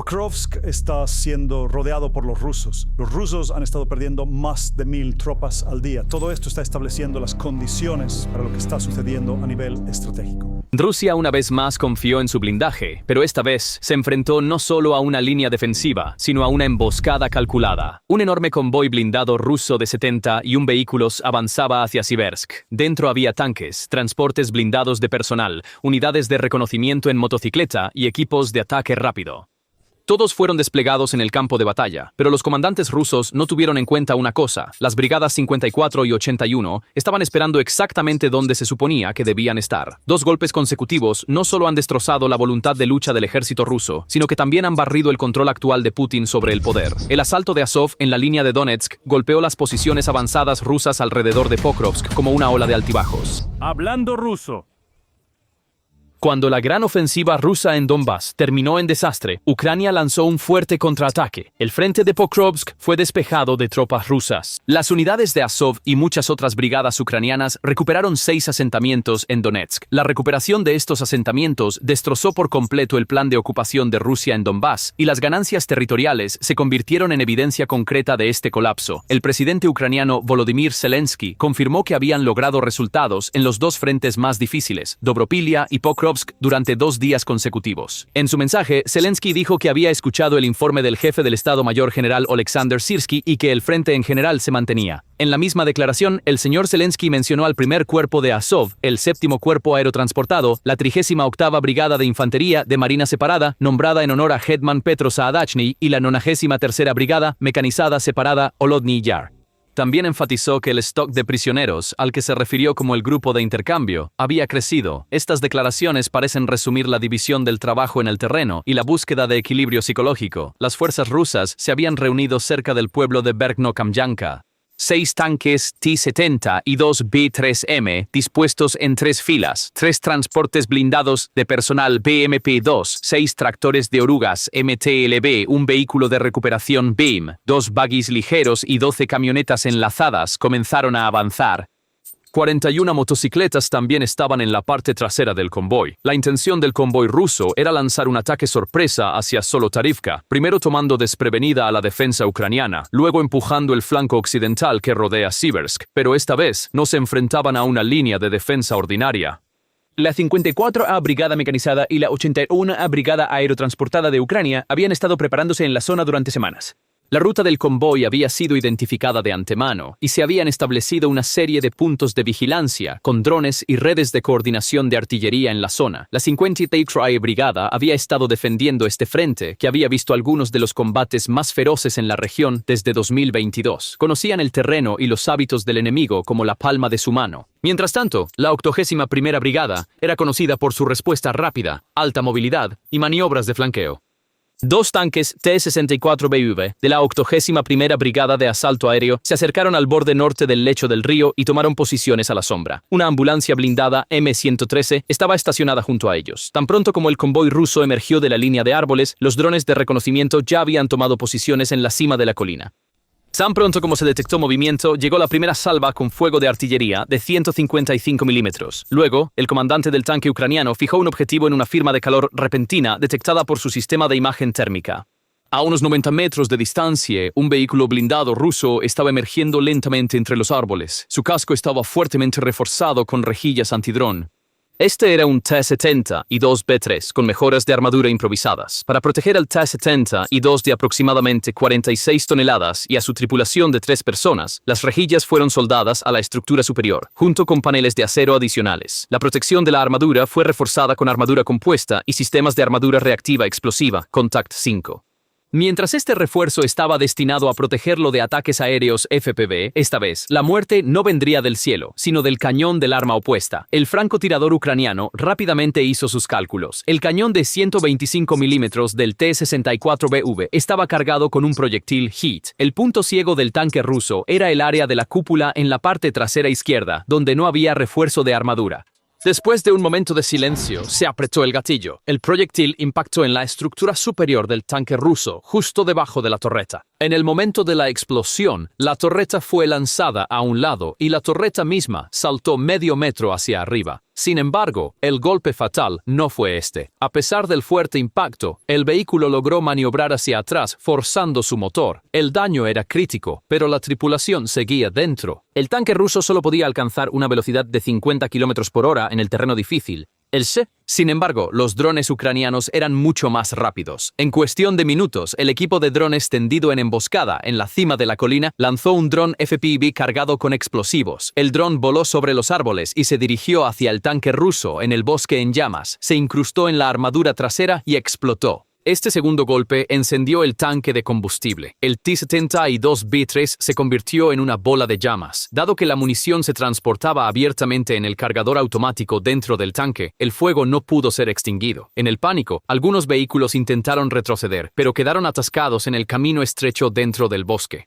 Pokrovsk está siendo rodeado por los rusos. Los rusos han estado perdiendo más de 1000 tropas al día. Todo esto está estableciendo las condiciones para lo que está sucediendo a nivel estratégico. Rusia una vez más confió en su blindaje, pero esta vez se enfrentó no solo a una línea defensiva, sino a una emboscada calculada. Un enorme convoy blindado ruso de 71 vehículos avanzaba hacia Siversk. Dentro había tanques, transportes blindados de personal, unidades de reconocimiento en motocicleta y equipos de ataque rápido. Todos fueron desplegados en el campo de batalla, pero los comandantes rusos no tuvieron en cuenta una cosa. Las brigadas 54 y 81 estaban esperando exactamente donde se suponía que debían estar. 2 golpes consecutivos no solo han destrozado la voluntad de lucha del ejército ruso, sino que también han barrido el control actual de Putin sobre el poder. El asalto de Azov en la línea de Donetsk golpeó las posiciones avanzadas rusas alrededor de Pokrovsk como una ola de altibajos. Hablando ruso. Cuando la gran ofensiva rusa en Donbass terminó en desastre, Ucrania lanzó un fuerte contraataque. El frente de Pokrovsk fue despejado de tropas rusas. Las unidades de Azov y muchas otras brigadas ucranianas recuperaron 6 asentamientos en Donetsk. La recuperación de estos asentamientos destrozó por completo el plan de ocupación de Rusia en Donbass, y las ganancias territoriales se convirtieron en evidencia concreta de este colapso. El presidente ucraniano Volodymyr Zelensky confirmó que habían logrado resultados en los 2 frentes más difíciles, Dobropilia y Pokrovsk, durante 2 días consecutivos. En su mensaje, Zelensky dijo que había escuchado el informe del jefe del Estado Mayor General Oleksandr Syrski y que el frente en general se mantenía. En la misma declaración, el señor Zelensky mencionó al primer cuerpo de Azov, el 7º cuerpo aerotransportado, la 38ª Brigada de Infantería de Marina Separada, nombrada en honor a Hetman Petro Saadachny, y la 93ª Brigada Mecanizada Separada Holodny Yar. También enfatizó que el stock de prisioneros, al que se refirió como el grupo de intercambio, había crecido. Estas declaraciones parecen resumir la división del trabajo en el terreno y la búsqueda de equilibrio psicológico. Las fuerzas rusas se habían reunido cerca del pueblo de Verkno-Kamyanka. 6 tanques T-70 y 2 B-3M dispuestos en 3 filas, 3 transportes blindados de personal BMP-2, 6 tractores de orugas MTLB, un vehículo de recuperación BEAM, 2 buggies ligeros y 12 camionetas enlazadas comenzaron a avanzar. 41 motocicletas también estaban en la parte trasera del convoy. La intención del convoy ruso era lanzar un ataque sorpresa hacia Zolotarivka, primero tomando desprevenida a la defensa ucraniana, luego empujando el flanco occidental que rodea Siversk, pero esta vez no se enfrentaban a una línea de defensa ordinaria. La 54A Brigada Mecanizada y la 81A Brigada Aerotransportada de Ucrania habían estado preparándose en la zona durante semanas. La ruta del convoy había sido identificada de antemano y se habían establecido una serie de puntos de vigilancia con drones y redes de coordinación de artillería en la zona. La 53A Brigada había estado defendiendo este frente, que había visto algunos de los combates más feroces en la región desde 2022. Conocían el terreno y los hábitos del enemigo como la palma de su mano. Mientras tanto, la 81ª Brigada era conocida por su respuesta rápida, alta movilidad y maniobras de flanqueo. 2 tanques T-64BV de la 81ª Brigada de Asalto Aéreo se acercaron al borde norte del lecho del río y tomaron posiciones a la sombra. Una ambulancia blindada M113 estaba estacionada junto a ellos. Tan pronto como el convoy ruso emergió de la línea de árboles, los drones de reconocimiento ya habían tomado posiciones en la cima de la colina. Tan pronto como se detectó movimiento, llegó la primera salva con fuego de artillería de 155 milímetros. Luego, el comandante del tanque ucraniano fijó un objetivo en una firma de calor repentina detectada por su sistema de imagen térmica. A unos 90 metros de distancia, un vehículo blindado ruso estaba emergiendo lentamente entre los árboles. Su casco estaba fuertemente reforzado con rejillas antidrón. Este era un T-70 y 2 B-3 con mejoras de armadura improvisadas. Para proteger al T-70 y 2 de aproximadamente 46 toneladas y a su tripulación de 3 personas, las rejillas fueron soldadas a la estructura superior, junto con paneles de acero adicionales. La protección de la armadura fue reforzada con armadura compuesta y sistemas de armadura reactiva explosiva, Contact 5. Mientras este refuerzo estaba destinado a protegerlo de ataques aéreos FPV, esta vez, la muerte no vendría del cielo, sino del cañón del arma opuesta. El francotirador ucraniano rápidamente hizo sus cálculos. El cañón de 125 milímetros del T-64BV estaba cargado con un proyectil HEAT. El punto ciego del tanque ruso era el área de la cúpula en la parte trasera izquierda, donde no había refuerzo de armadura. Después de un momento de silencio, se apretó el gatillo. El proyectil impactó en la estructura superior del tanque ruso, justo debajo de la torreta. En el momento de la explosión, la torreta fue lanzada a un lado y la torreta misma saltó medio metro hacia arriba. Sin embargo, el golpe fatal no fue este. A pesar del fuerte impacto, el vehículo logró maniobrar hacia atrás, forzando su motor. El daño era crítico, pero la tripulación seguía dentro. El tanque ruso solo podía alcanzar una velocidad de 50 km por hora en el terreno difícil. Sin embargo, los drones ucranianos eran mucho más rápidos. En cuestión de minutos, el equipo de drones tendido en emboscada en la cima de la colina lanzó un dron FPV cargado con explosivos. El dron voló sobre los árboles y se dirigió hacia el tanque ruso en el bosque en llamas. Se incrustó en la armadura trasera y explotó. Este segundo golpe encendió el tanque de combustible. El T-72B3 se convirtió en una bola de llamas. Dado que la munición se transportaba abiertamente en el cargador automático dentro del tanque, el fuego no pudo ser extinguido. En el pánico, algunos vehículos intentaron retroceder, pero quedaron atascados en el camino estrecho dentro del bosque.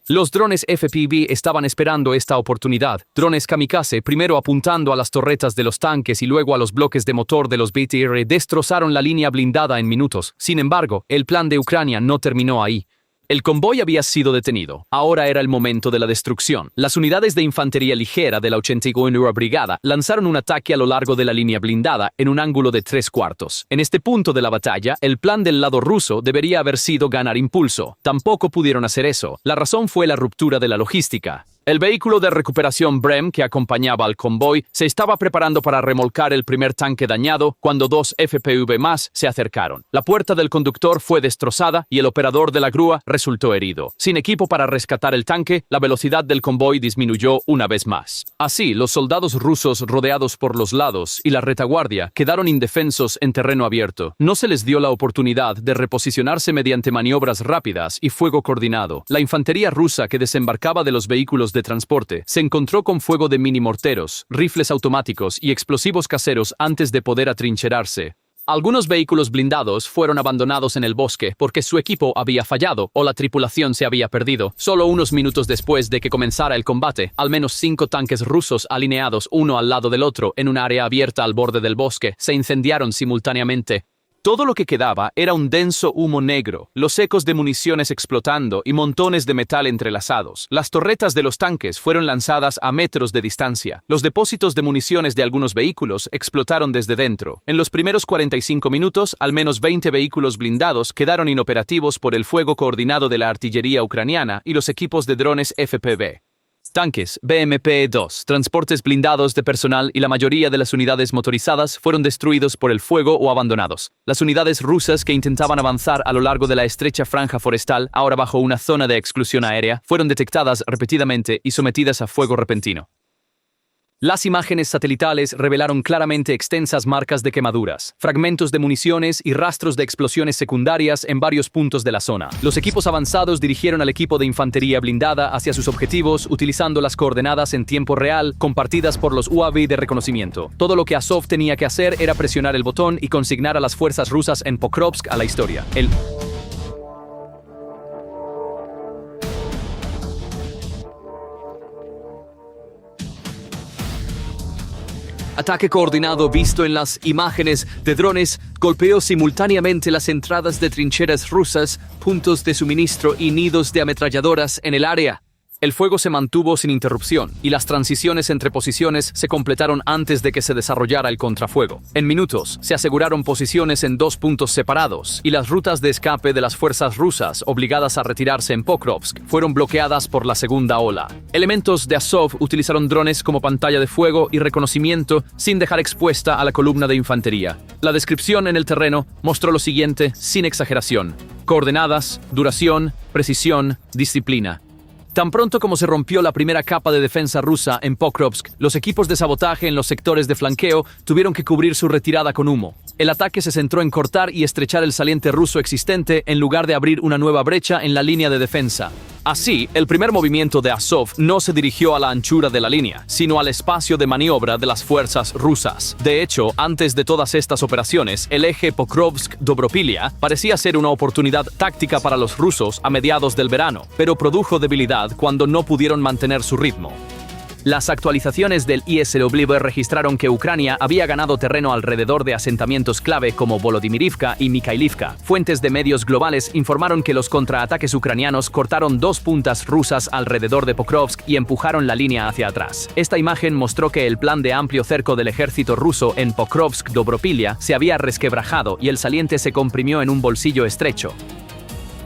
Los drones FPV estaban esperando esta oportunidad. Drones kamikaze, primero apuntando a las torretas de los tanques y luego a los bloques de motor de los BTR, destrozaron la línea blindada en minutos. Sin embargo, el plan de Ucrania no terminó ahí. El convoy había sido detenido. Ahora era el momento de la destrucción. Las unidades de infantería ligera de la 81ª Brigada lanzaron un ataque a lo largo de la línea blindada en un ángulo de 3/4. En este punto de la batalla, el plan del lado ruso debería haber sido ganar impulso. Tampoco pudieron hacer eso. La razón fue la ruptura de la logística. El vehículo de recuperación Brem que acompañaba al convoy se estaba preparando para remolcar el primer tanque dañado cuando dos FPV más se acercaron. La puerta del conductor fue destrozada y el operador de la grúa resultó herido. Sin equipo para rescatar el tanque, la velocidad del convoy disminuyó una vez más. Así, los soldados rusos rodeados por los lados y la retaguardia quedaron indefensos en terreno abierto. No se les dio la oportunidad de reposicionarse mediante maniobras rápidas y fuego coordinado. La infantería rusa que desembarcaba de los vehículos de transporte se encontró con fuego de mini morteros, rifles automáticos y explosivos caseros antes de poder atrincherarse. Algunos vehículos blindados fueron abandonados en el bosque porque su equipo había fallado o la tripulación se había perdido. Solo unos minutos después de que comenzara el combate, al menos 5 tanques rusos alineados uno al lado del otro en un área abierta al borde del bosque se incendiaron simultáneamente. Todo lo que quedaba era un denso humo negro, los ecos de municiones explotando y montones de metal entrelazados. Las torretas de los tanques fueron lanzadas a metros de distancia. Los depósitos de municiones de algunos vehículos explotaron desde dentro. En los primeros 45 minutos, al menos 20 vehículos blindados quedaron inoperativos por el fuego coordinado de la artillería ucraniana y los equipos de drones FPV. Tanques, BMP-2, transportes blindados de personal y la mayoría de las unidades motorizadas fueron destruidos por el fuego o abandonados. Las unidades rusas que intentaban avanzar a lo largo de la estrecha franja forestal, ahora bajo una zona de exclusión aérea, fueron detectadas repetidamente y sometidas a fuego repentino. Las imágenes satelitales revelaron claramente extensas marcas de quemaduras, fragmentos de municiones y rastros de explosiones secundarias en varios puntos de la zona. Los equipos avanzados dirigieron al equipo de infantería blindada hacia sus objetivos utilizando las coordenadas en tiempo real compartidas por los UAV de reconocimiento. Todo lo que Azov tenía que hacer era presionar el botón y consignar a las fuerzas rusas en Pokrovsk a la historia. Ataque coordinado visto en las imágenes de drones golpeó simultáneamente las entradas de trincheras rusas, puntos de suministro y nidos de ametralladoras en el área. El fuego se mantuvo sin interrupción y las transiciones entre posiciones se completaron antes de que se desarrollara el contrafuego. En minutos, se aseguraron posiciones en 2 puntos separados y las rutas de escape de las fuerzas rusas obligadas a retirarse en Pokrovsk fueron bloqueadas por la segunda ola. Elementos de Azov utilizaron drones como pantalla de fuego y reconocimiento sin dejar expuesta a la columna de infantería. La descripción en el terreno mostró lo siguiente sin exageración: coordenadas, duración, precisión, disciplina. Tan pronto como se rompió la primera capa de defensa rusa en Pokrovsk, los equipos de sabotaje en los sectores de flanqueo tuvieron que cubrir su retirada con humo. El ataque se centró en cortar y estrechar el saliente ruso existente en lugar de abrir una nueva brecha en la línea de defensa. Así, el primer movimiento de Azov no se dirigió a la anchura de la línea, sino al espacio de maniobra de las fuerzas rusas. De hecho, antes de todas estas operaciones, el eje Pokrovsk-Dobropilia parecía ser una oportunidad táctica para los rusos a mediados del verano, pero produjo debilidad cuando no pudieron mantener su ritmo. Las actualizaciones del ISW registraron que Ucrania había ganado terreno alrededor de asentamientos clave como Volodymyrivka y Mikhailivka. Fuentes de medios globales informaron que los contraataques ucranianos cortaron 2 puntas rusas alrededor de Pokrovsk y empujaron la línea hacia atrás. Esta imagen mostró que el plan de amplio cerco del ejército ruso en Pokrovsk-Dobropilia se había resquebrajado y el saliente se comprimió en un bolsillo estrecho.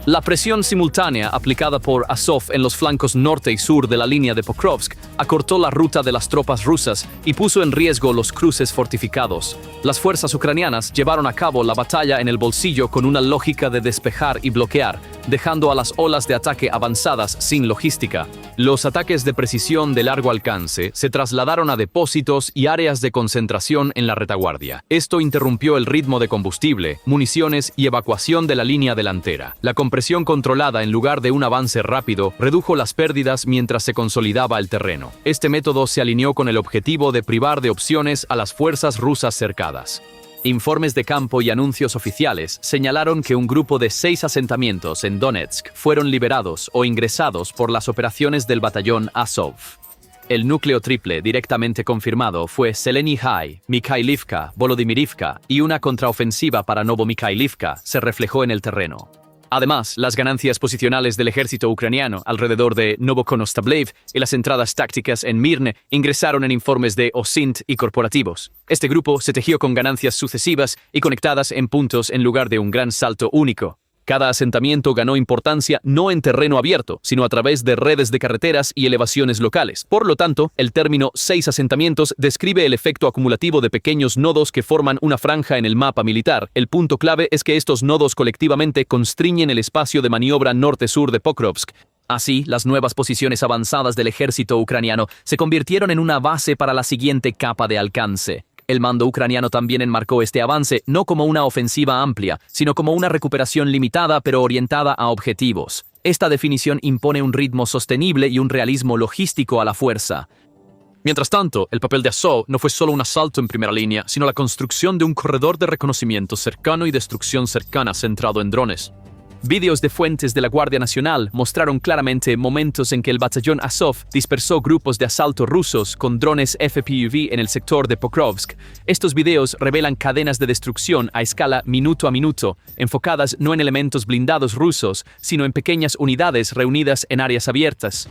La presión simultánea aplicada por Azov en los flancos norte y sur de la línea de Pokrovsk acortó la ruta de las tropas rusas y puso en riesgo los cruces fortificados. Las fuerzas ucranianas llevaron a cabo la batalla en el bolsillo con una lógica de despejar y bloquear, dejando a las olas de ataque avanzadas sin logística. Los ataques de precisión de largo alcance se trasladaron a depósitos y áreas de concentración en la retaguardia. Esto interrumpió el ritmo de combustible, municiones y evacuación de la línea delantera. La presión controlada en lugar de un avance rápido redujo las pérdidas mientras se consolidaba el terreno. Este método se alineó con el objetivo de privar de opciones a las fuerzas rusas cercadas. Informes de campo y anuncios oficiales señalaron que un grupo de 6 asentamientos en Donetsk fueron liberados o ingresados por las operaciones del batallón Azov. El núcleo triple directamente confirmado fue Zeleny High, Mikhailivka, Volodymyrivka y una contraofensiva para Novomikhailivka se reflejó en el terreno. Además, las ganancias posicionales del ejército ucraniano alrededor de Novokonostablev y las entradas tácticas en Mirne ingresaron en informes de OSINT y corporativos. Este grupo se tejió con ganancias sucesivas y conectadas en puntos en lugar de un gran salto único. Cada asentamiento ganó importancia no en terreno abierto, sino a través de redes de carreteras y elevaciones locales. Por lo tanto, el término 6 asentamientos describe el efecto acumulativo de pequeños nodos que forman una franja en el mapa militar. El punto clave es que estos nodos colectivamente constriñen el espacio de maniobra norte-sur de Pokrovsk. Así, las nuevas posiciones avanzadas del ejército ucraniano se convirtieron en una base para la siguiente capa de alcance. El mando ucraniano también enmarcó este avance no como una ofensiva amplia, sino como una recuperación limitada pero orientada a objetivos. Esta definición impone un ritmo sostenible y un realismo logístico a la fuerza. Mientras tanto, el papel de Azov no fue solo un asalto en primera línea, sino la construcción de un corredor de reconocimiento cercano y destrucción cercana centrado en drones. Vídeos de fuentes de la Guardia Nacional mostraron claramente momentos en que el batallón Azov dispersó grupos de asalto rusos con drones FPV en el sector de Pokrovsk. Estos videos revelan cadenas de destrucción a escala minuto a minuto, enfocadas no en elementos blindados rusos, sino en pequeñas unidades reunidas en áreas abiertas.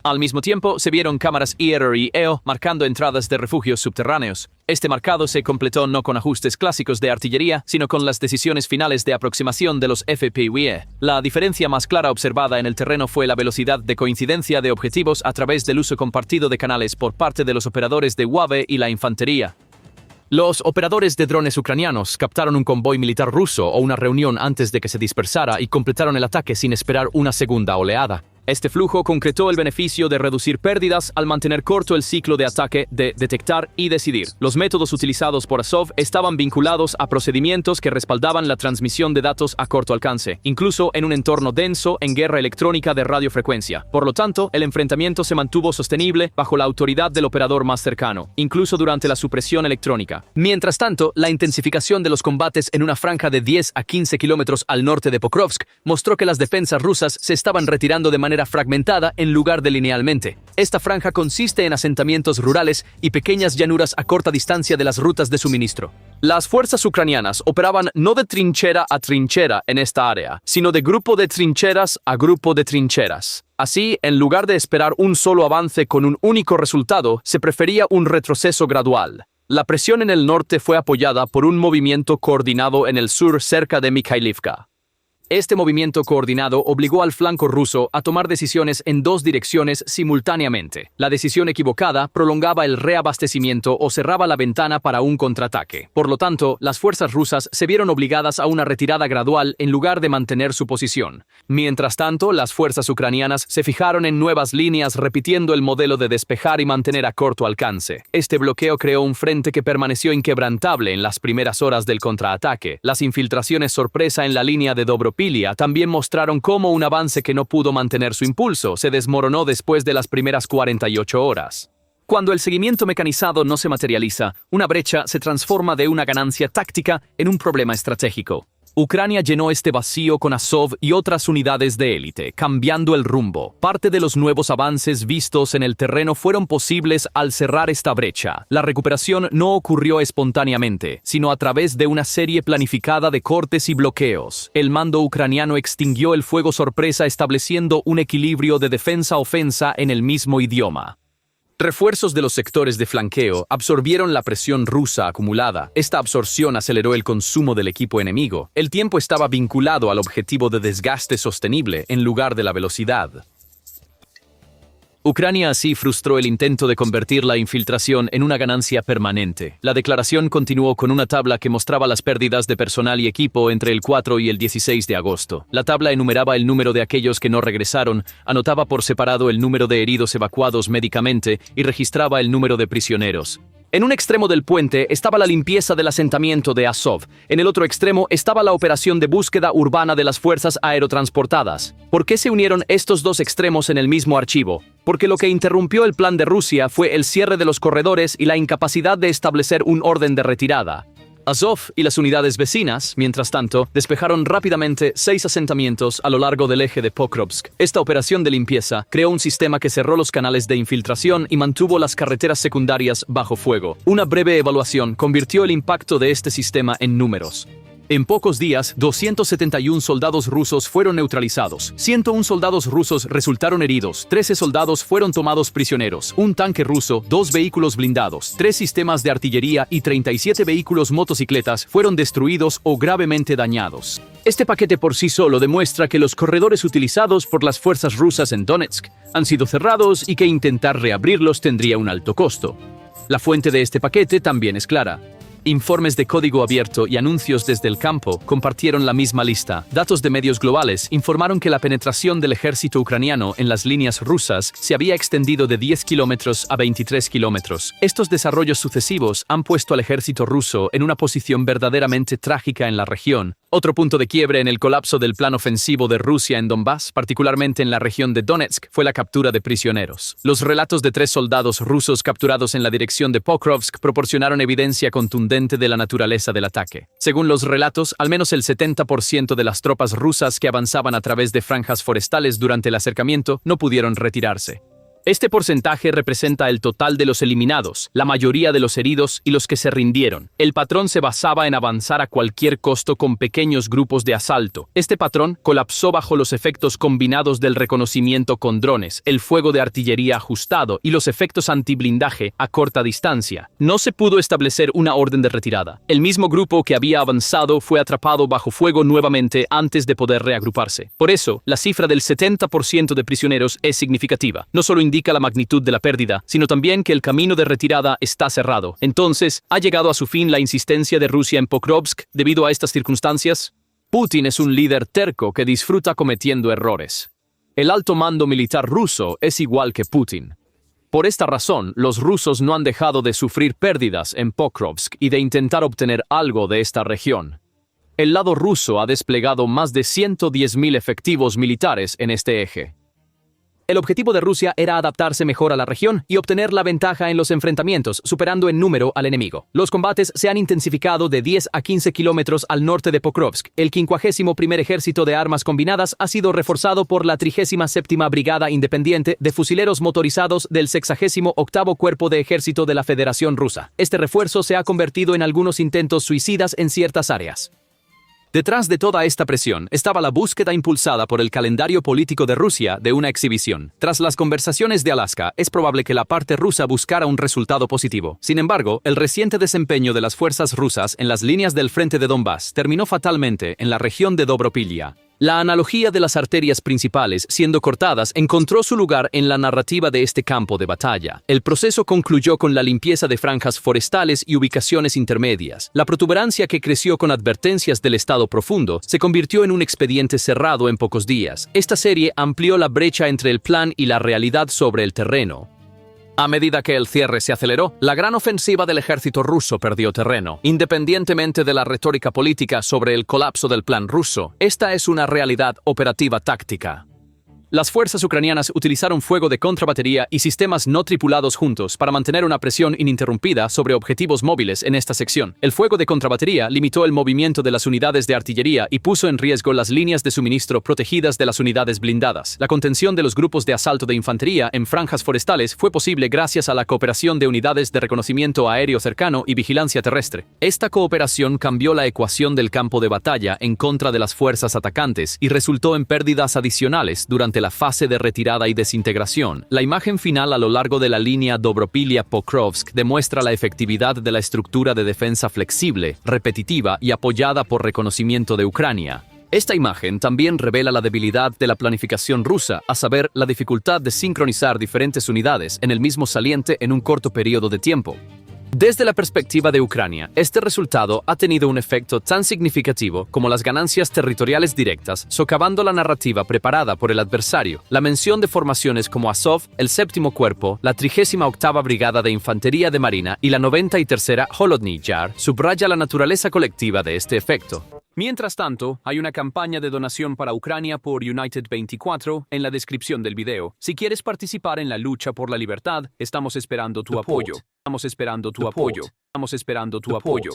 Al mismo tiempo, se vieron cámaras IR y EO marcando entradas de refugios subterráneos. Este marcado se completó no con ajustes clásicos de artillería, sino con las decisiones finales de aproximación de los FPV. La diferencia más clara observada en el terreno fue la velocidad de coincidencia de objetivos a través del uso compartido de canales por parte de los operadores de UAV y la infantería. Los operadores de drones ucranianos captaron un convoy militar ruso o una reunión antes de que se dispersara y completaron el ataque sin esperar una segunda oleada. Este flujo concretó el beneficio de reducir pérdidas al mantener corto el ciclo de ataque de detectar y decidir. Los métodos utilizados por Azov estaban vinculados a procedimientos que respaldaban la transmisión de datos a corto alcance, incluso en un entorno denso en guerra electrónica de radiofrecuencia. Por lo tanto, el enfrentamiento se mantuvo sostenible bajo la autoridad del operador más cercano, incluso durante la supresión electrónica. Mientras tanto, la intensificación de los combates en una franja de 10 a 15 kilómetros al norte de Pokrovsk mostró que las defensas rusas se estaban retirando de manera fragmentada en lugar de linealmente. Esta franja consiste en asentamientos rurales y pequeñas llanuras a corta distancia de las rutas de suministro. Las fuerzas ucranianas operaban no de trinchera a trinchera en esta área, sino de grupo de trincheras a grupo de trincheras. Así, en lugar de esperar un solo avance con un único resultado, se prefería un retroceso gradual. La presión en el norte fue apoyada por un movimiento coordinado en el sur cerca de Mikhailivka. Este movimiento coordinado obligó al flanco ruso a tomar decisiones en 2 direcciones simultáneamente. La decisión equivocada prolongaba el reabastecimiento o cerraba la ventana para un contraataque. Por lo tanto, las fuerzas rusas se vieron obligadas a una retirada gradual en lugar de mantener su posición. Mientras tanto, las fuerzas ucranianas se fijaron en nuevas líneas repitiendo el modelo de despejar y mantener a corto alcance. Este bloqueo creó un frente que permaneció inquebrantable en las primeras horas del contraataque. Las infiltraciones sorpresa en la línea de Dobropilia también mostraron cómo un avance que no pudo mantener su impulso se desmoronó después de las primeras 48 horas. Cuando el seguimiento mecanizado no se materializa, una brecha se transforma de una ganancia táctica en un problema estratégico. Ucrania llenó este vacío con Azov y otras unidades de élite, cambiando el rumbo. Parte de los nuevos avances vistos en el terreno fueron posibles al cerrar esta brecha. La recuperación no ocurrió espontáneamente, sino a través de una serie planificada de cortes y bloqueos. El mando ucraniano extinguió el fuego sorpresa, estableciendo un equilibrio de defensa-ofensa en el mismo idioma. Refuerzos de los sectores de flanqueo absorbieron la presión rusa acumulada. Esta absorción aceleró el consumo del equipo enemigo. El tiempo estaba vinculado al objetivo de desgaste sostenible en lugar de la velocidad. Ucrania así frustró el intento de convertir la infiltración en una ganancia permanente. La declaración continuó con una tabla que mostraba las pérdidas de personal y equipo entre el 4 y el 16 de agosto. La tabla enumeraba el número de aquellos que no regresaron, anotaba por separado el número de heridos evacuados médicamente y registraba el número de prisioneros. En un extremo del puente estaba la limpieza del asentamiento de Azov. En el otro extremo estaba la operación de búsqueda urbana de las fuerzas aerotransportadas. ¿Por qué se unieron estos dos extremos en el mismo archivo? Porque lo que interrumpió el plan de Rusia fue el cierre de los corredores y la incapacidad de establecer un orden de retirada. Azov y las unidades vecinas, mientras tanto, despejaron rápidamente 6 asentamientos a lo largo del eje de Pokrovsk. Esta operación de limpieza creó un sistema que cerró los canales de infiltración y mantuvo las carreteras secundarias bajo fuego. Una breve evaluación convirtió el impacto de este sistema en números. En pocos días, 271 soldados rusos fueron neutralizados, 101 soldados rusos resultaron heridos, 13 soldados fueron tomados prisioneros, un tanque ruso, 2 vehículos blindados, 3 sistemas de artillería y 37 vehículos motocicletas fueron destruidos o gravemente dañados. Este paquete por sí solo demuestra que los corredores utilizados por las fuerzas rusas en Donetsk han sido cerrados y que intentar reabrirlos tendría un alto costo. La fuente de este paquete también es clara. Informes de código abierto y anuncios desde el campo compartieron la misma lista. Datos de medios globales informaron que la penetración del ejército ucraniano en las líneas rusas se había extendido de 10 kilómetros a 23 kilómetros. Estos desarrollos sucesivos han puesto al ejército ruso en una posición verdaderamente trágica en la región. Otro punto de quiebre en el colapso del plan ofensivo de Rusia en Donbass, particularmente en la región de Donetsk, fue la captura de prisioneros. Los relatos de 3 soldados rusos capturados en la dirección de Pokrovsk proporcionaron evidencia contundente de la naturaleza del ataque. Según los relatos, al menos el 70% de las tropas rusas que avanzaban a través de franjas forestales durante el acercamiento no pudieron retirarse. Este porcentaje representa el total de los eliminados, la mayoría de los heridos y los que se rindieron. El patrón se basaba en avanzar a cualquier costo con pequeños grupos de asalto. Este patrón colapsó bajo los efectos combinados del reconocimiento con drones, el fuego de artillería ajustado y los efectos antiblindaje a corta distancia. No se pudo establecer una orden de retirada. El mismo grupo que había avanzado fue atrapado bajo fuego nuevamente antes de poder reagruparse. Por eso, la cifra del 70% de prisioneros es significativa. No solo indica la magnitud de la pérdida, sino también que el camino de retirada está cerrado. Entonces, ¿ha llegado a su fin la insistencia de Rusia en Pokrovsk debido a estas circunstancias? Putin es un líder terco que disfruta cometiendo errores. El alto mando militar ruso es igual que Putin. Por esta razón, los rusos no han dejado de sufrir pérdidas en Pokrovsk y de intentar obtener algo de esta región. El lado ruso ha desplegado más de 110.000 efectivos militares en este eje. El objetivo de Rusia era adaptarse mejor a la región y obtener la ventaja en los enfrentamientos, superando en número al enemigo. Los combates se han intensificado de 10 a 15 kilómetros al norte de Pokrovsk. El 51º Ejército de Armas Combinadas ha sido reforzado por la 37ª Brigada Independiente de Fusileros Motorizados del 68º Cuerpo de Ejército de la Federación Rusa. Este refuerzo se ha convertido en algunos intentos suicidas en ciertas áreas. Detrás de toda esta presión estaba la búsqueda impulsada por el calendario político de Rusia de una exhibición. Tras las conversaciones de Alaska, es probable que la parte rusa buscara un resultado positivo. Sin embargo, el reciente desempeño de las fuerzas rusas en las líneas del frente de Donbass terminó fatalmente en la región de Dobropilya. La analogía de las arterias principales siendo cortadas encontró su lugar en la narrativa de este campo de batalla. El proceso concluyó con la limpieza de franjas forestales y ubicaciones intermedias. La protuberancia que creció con advertencias del estado profundo se convirtió en un expediente cerrado en pocos días. Esta serie amplió la brecha entre el plan y la realidad sobre el terreno. A medida que el cierre se aceleró, la gran ofensiva del ejército ruso perdió terreno. Independientemente de la retórica política sobre el colapso del plan ruso, esta es una realidad operativa táctica. Las fuerzas ucranianas utilizaron fuego de contrabatería y sistemas no tripulados juntos para mantener una presión ininterrumpida sobre objetivos móviles en esta sección. El fuego de contrabatería limitó el movimiento de las unidades de artillería y puso en riesgo las líneas de suministro protegidas de las unidades blindadas. La contención de los grupos de asalto de infantería en franjas forestales fue posible gracias a la cooperación de unidades de reconocimiento aéreo cercano y vigilancia terrestre. Esta cooperación cambió la ecuación del campo de batalla en contra de las fuerzas atacantes y resultó en pérdidas adicionales durante la fase de retirada y desintegración. La imagen final a lo largo de la línea Dobropilia-Pokrovsk demuestra la efectividad de la estructura de defensa flexible, repetitiva y apoyada por reconocimiento de Ucrania. Esta imagen también revela la debilidad de la planificación rusa, a saber, la dificultad de sincronizar diferentes unidades en el mismo saliente en un corto periodo de tiempo. Desde la perspectiva de Ucrania, este resultado ha tenido un efecto tan significativo como las ganancias territoriales directas, socavando la narrativa preparada por el adversario. La mención de formaciones como Azov, el Séptimo Cuerpo, la 38ª Brigada de Infantería de Marina y la 93ª Holodny Yar subraya la naturaleza colectiva de este efecto. Mientras tanto, hay una campaña de donación para Ucrania por United 24 en la descripción del video. Si quieres participar en la lucha por la libertad, estamos esperando tu apoyo. Estamos esperando tu apoyo. Estamos esperando tu apoyo.